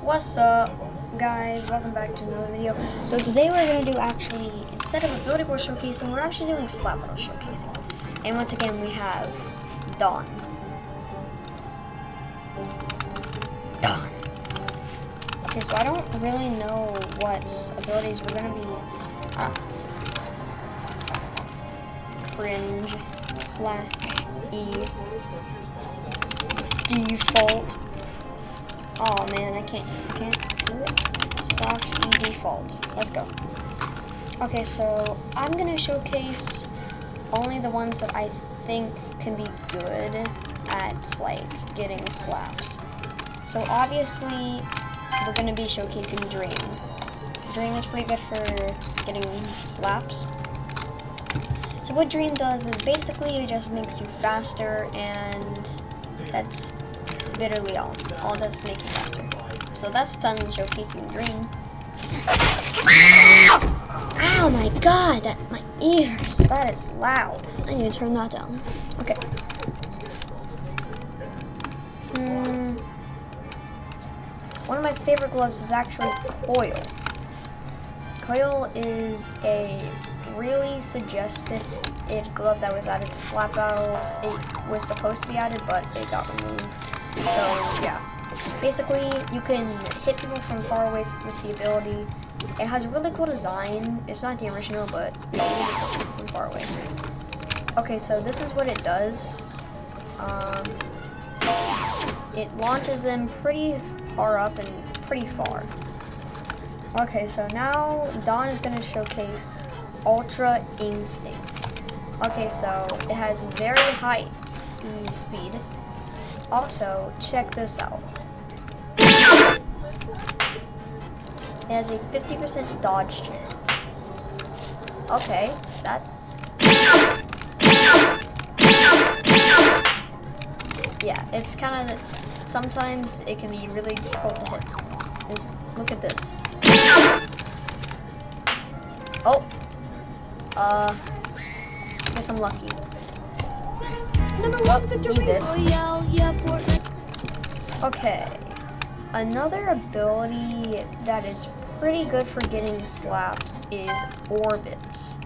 What's up, guys? Welcome back to another video. So today we're going to do actually, instead of ability board showcasing, we're actually doing slap battle showcasing. And once again we have Dawn. Okay, so I don't really know what abilities we're going to be cringe / E default. Oh man, I can't do it. / E default. Let's go. Okay, so I'm gonna showcase only the ones that I think can be good at like getting slaps. So obviously we're gonna be showcasing Dream. Dream is pretty good for getting slaps. So what Dream does is basically it just makes you faster, and that's literally all it does is make you faster. So that's done showcasing Dream. Ow my god, my ears, that is loud. I need to turn that down. Okay. One of my favorite gloves is actually Coil. Coil is a really suggested glove that was added to slap battles. It was supposed to be added, but it got removed. So yeah, basically you can hit people from far away with the ability. It has a really cool design. It's not the original, but you can just hit from far away. Okay, so this is what it does. It launches them pretty far up and pretty far. Okay, so now Dawn is going to showcase Ultra Instinct. Okay, so it has very high speed. Also, check this out. It has a 50% dodge chance. Okay, that. Yeah, it's kind of. Sometimes it can be really difficult to hit. Just look at this. Oh. Guess I'm lucky. Oh, he did. Okay. Another ability that is pretty good for getting slaps is Orbit.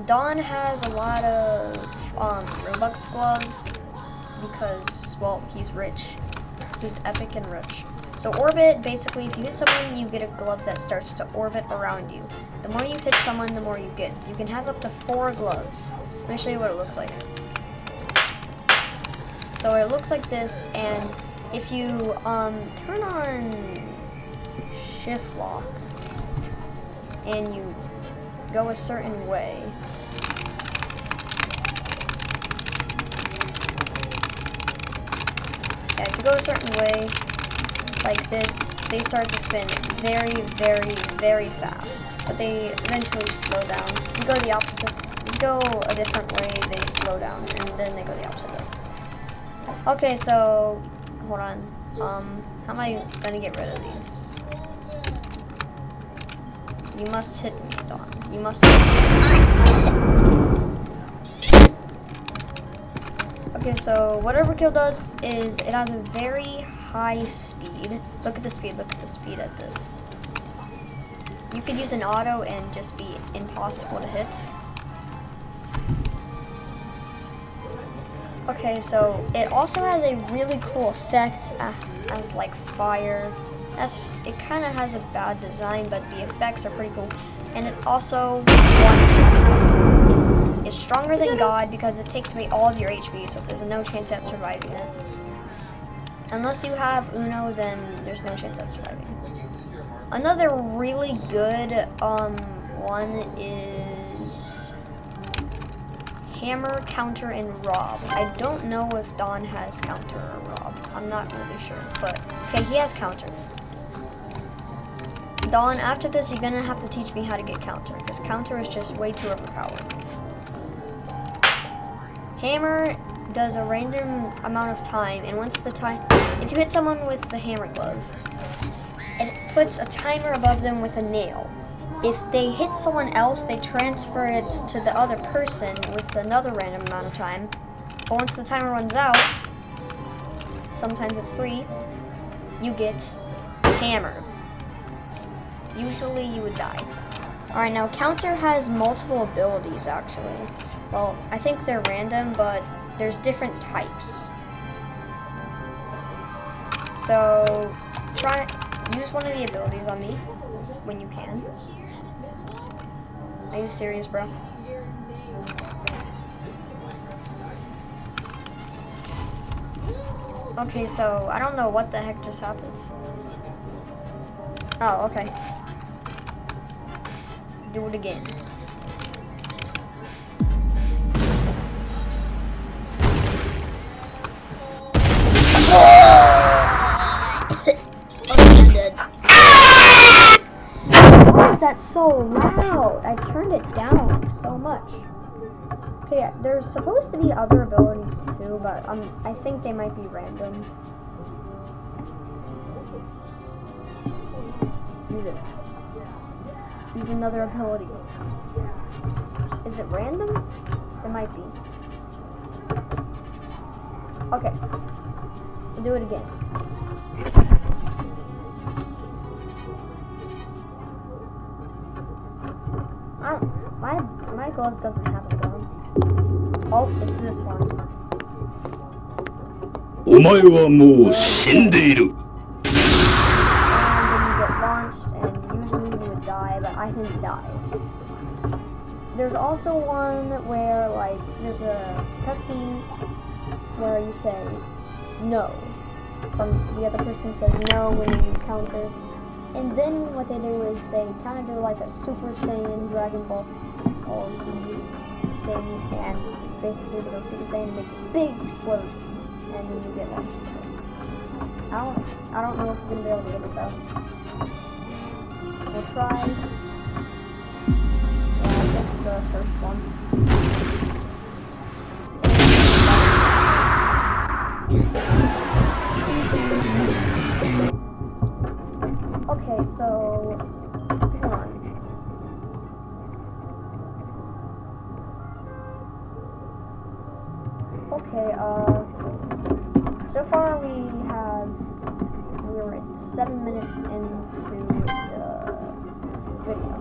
Dawn has a lot of Robux gloves because, well, he's rich. He's epic and rich. So Orbit, basically, if you hit someone, you get a glove that starts to orbit around you. The more you hit someone, the more you get. You can have up to 4 gloves. Let me show you what it looks like. So it looks like this, and if you turn on shift lock and you go a certain way, if you go a certain way like this, they start to spin very, very, very fast, but they eventually slow down. If you go the opposite, if you go a different way, they slow down, and then they go the opposite way. Okay, so hold on. How am I gonna get rid of these? You must hit me, Dawn. You must hit me. Okay, so what Overkill does is it has a very high speed. Look at the speed, look at the speed at this. You could use an auto and just be impossible to hit. Okay, so it also has a really cool effect as like fire. It kind of has a bad design, but the effects are pretty cool. And it also one-shots. It's stronger than God because it takes away all of your HP, so there's no chance at surviving it. Unless you have Uno, then there's no chance at surviving. Another really good one is Hammer, Counter, and Rob. I don't know if Dawn has Counter or Rob. I'm not really sure, but okay, he has Counter. Dawn, after this, you're gonna have to teach me how to get Counter, because Counter is just way too overpowered. Hammer does a random amount of time, and once the time, if you hit someone with the Hammer glove, it puts a timer above them with a nail. If they hit someone else, they transfer it to the other person with another random amount of time. But once the timer runs out, sometimes it's 3, you get hammered. Usually you would die. Alright, now Counter has multiple abilities actually. Well, I think they're random, but there's different types. So, use one of the abilities on me when you can. Are you serious, bro? Okay, so I don't know what the heck just happened. Oh, okay. Do it again. Why is that so loud? I turned it down so much. Okay, yeah, there's supposed to be other abilities too, but I think they might be random. Use it. Use another ability. Is it random? It might be. Okay. We'll do it again. My glove doesn't have a gun. Oh, it's this one. お前はもう死んでいる。 And then you get launched, and usually you would die, but I didn't die. There's also one where, like, there's a cutscene where you say no. The other person says no when you counter. And then what they do is they kind of do like a Super Saiyan Dragon Ball Z thing, and basically they go Super Saiyan and make a big explosion, and then you get launched. I don't know if you're gonna be able to get it though. We'll try. Yeah, I guess the first one. Okay, so hold on. Okay, so far we're at 7 minutes into the video.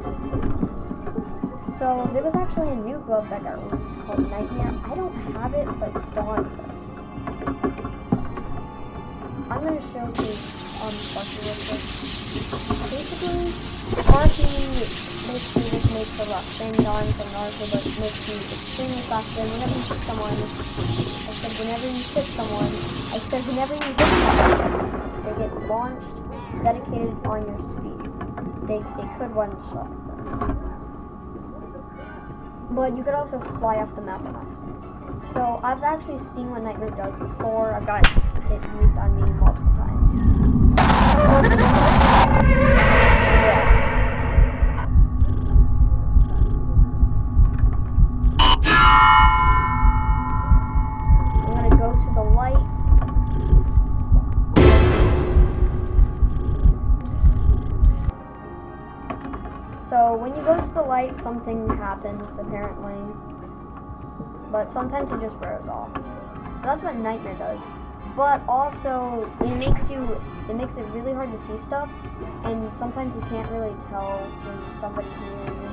So there was actually a new glove that got released called Nightmare. I don't have it, but Dawn does. I'm gonna showcase Sparky real quick. Basically, Sparky basically just makes a rough thing Dawn from Naruto, but it makes you extremely fast. And whenever you hit someone, whenever you hit someone, they get launched, dedicated on your speed. They could one-shot them. But you could also fly off the map on accident. So I've actually seen what Nightmare does before. I've got it used on me multiple times. I'm gonna go to the lights. So when you go to the light, something happens apparently. But sometimes it just wears off. So that's what Nightmare does. But also it makes it really hard to see stuff, and sometimes you can't really tell when somebody's near you.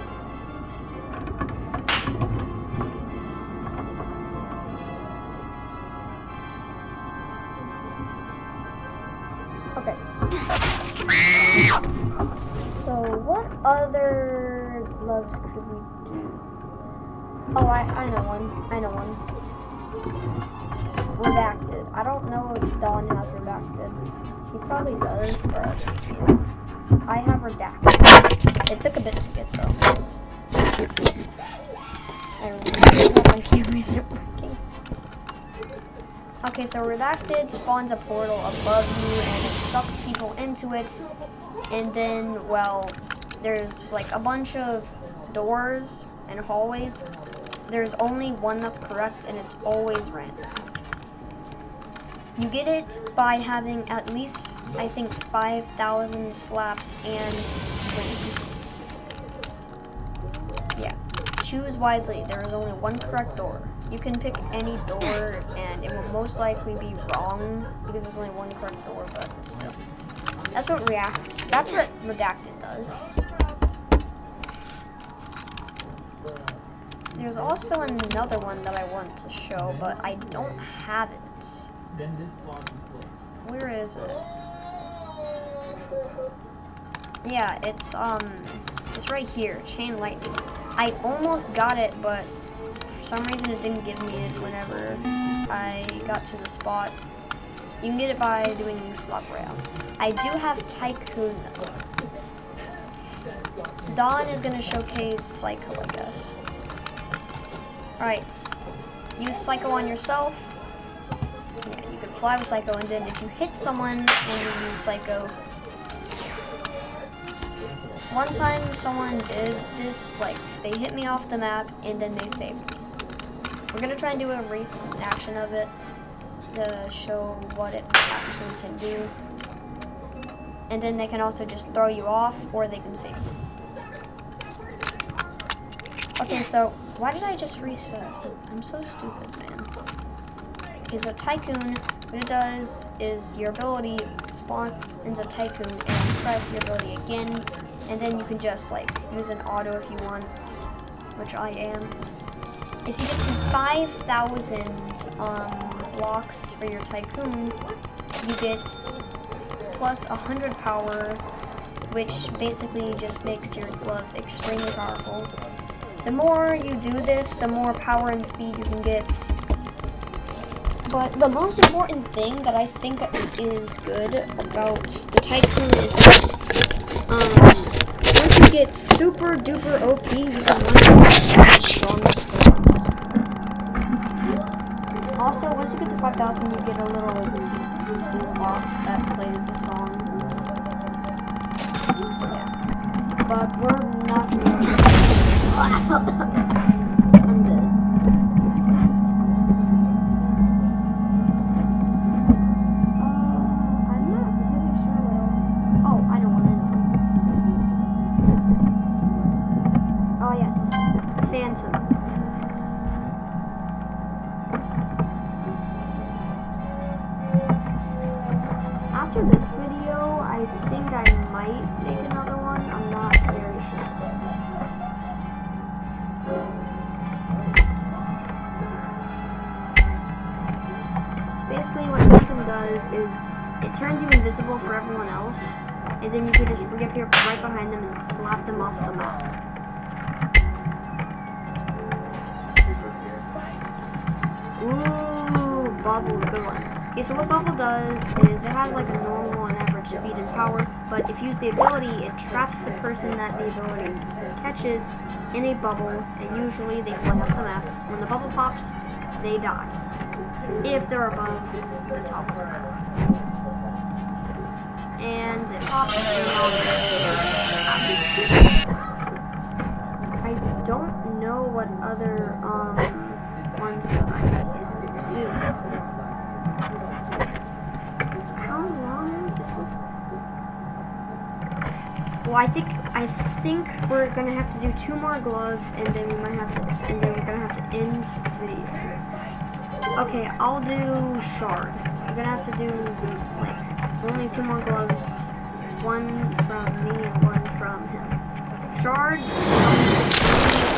Okay. So what other gloves could we do? Oh, I know one. Redacted. I don't know if Dawn has Redacted. He probably does, but I have Redacted. It took a bit to get though. I remember my camera isn't working. Okay, so Redacted spawns a portal above you and it sucks people into it. And then, well, there's like a bunch of doors and hallways. There's only one that's correct, and it's always random. You get it by having at least, I think, 5,000 slaps and win. Yeah. Choose wisely. There is only one correct door. You can pick any door, and it will most likely be wrong, because there's only one correct door, but still. That's what Redacted does. There's also another one that I want to show, but I don't have it. Where is it? Yeah, it's right here, Chain Lightning. I almost got it, but for some reason it didn't give me it whenever I got to the spot. You can get it by doing Slap Rail. I do have Tycoon though. Dawn is gonna showcase Psycho, I guess. Alright, use Psycho on yourself. Yeah, you can fly with Psycho, and then if you hit someone and you use Psycho. One time someone did this, like, they hit me off the map and then they saved me. We're gonna try and do a reenaction of it to show what it actually can do. And then they can also just throw you off, or they can save you. Okay, so why did I just reset? I'm so stupid, man. Okay, so Tycoon, what it does is your ability spawns a Tycoon and you press your ability again, and then you can just like use an auto if you want, which I am. If you get to 5,000 blocks for your Tycoon, you get plus 100 power, which basically just makes your glove extremely powerful. The more you do this, the more power and speed you can get. But the most important thing that I think is good about the Tycoon is that once you get super duper OP, you can one-shot the strongest glove. Also, once you get to 5,000, you get a little box that plays the song. Yeah. But we're not really I'm dead. I'm not really sure what else. Oh, I know what I know. Oh yes, Phantom. After this video, I think I might make another one. I'm not very sure. Basically, what Phantom does is it turns you invisible for everyone else, and then you can just reappear right behind them and slap them off the map. Ooh, Bubble, good one. Okay, so what Bubble does is it has like a normal and average speed and power, but if you use the ability, it traps the person that the ability catches in a bubble, and usually they fly off the map. When the bubble pops, they die. If they're above the top of the map. And it pops I don't know what other ones that I can do. How long is this? Well, I think we're gonna have to do 2 more gloves, and then we're gonna have to end the video. Okay, I'll do Shard. We're gonna have to do like only 2 more gloves, 1 from me and 1 from him. Shard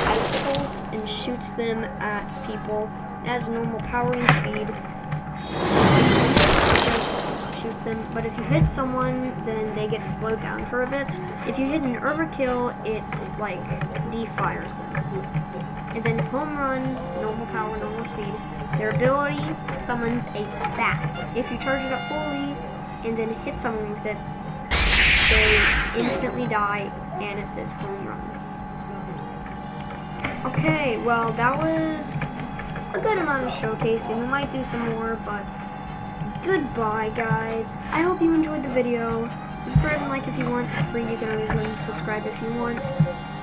ice pulse and shoots them at people. It has normal power and speed. Shoots them, but if you hit someone, then they get slowed down for a bit. If you hit an overkill, it like defires them. And then Home Run, normal power, normal speed. Their ability summons a bat. If you charge it up fully and then hit someone with it, they instantly die, and it says Home Run. Okay, well that was a good amount of showcasing. We might do some more, but goodbye guys. I hope you enjoyed the video. Subscribe and like if you want. It's free. You can always unsubscribe if you want.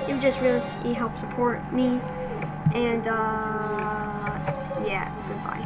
It would just really help support me. And yeah, goodbye.